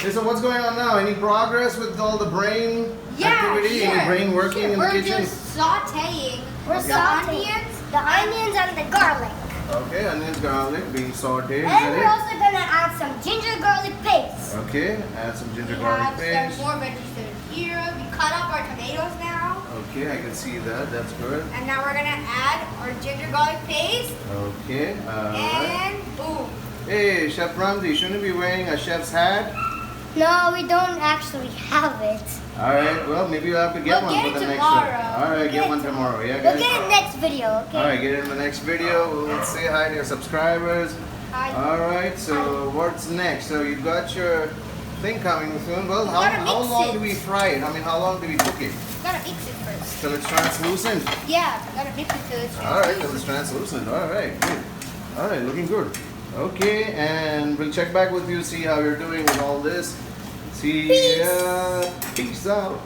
Okay, so what's going on now? Any progress with all the brain activity? Sure. Any brain working in the kitchen? We're just sauteing. We're the sauteing. onions and the garlic. Okay, onions, garlic being sauteed. And we're also gonna add some ginger garlic paste. Okay, add some ginger We garlic have paste. some more veggies here. We cut up our tomatoes now. Okay, I can see that. That's good. And now we're gonna add our ginger garlic paste. Okay, alright. And boom. Hey, Chef Brahmsy, shouldn't you be wearing a chef's hat? No, we don't actually have it. Alright, well, maybe you'll have to get We'll one get for the it next tomorrow. one. Alright, get one tomorrow. Yeah, We'll guys. get it next video, okay? Alright, get it in the next video. We'll say hi to your subscribers. Hi. Alright, so what's next? So you've got your thing coming soon. Well, gotta how mix long it. do we fry it? I mean, how long do we cook it? Gotta mix it first. Till it's translucent? Yeah, gotta mix it till it's Alright, till it's translucent. Alright, good. Alright, looking good. Okay, and we'll check back with you, see how you're doing with all this. See ya. Peace out.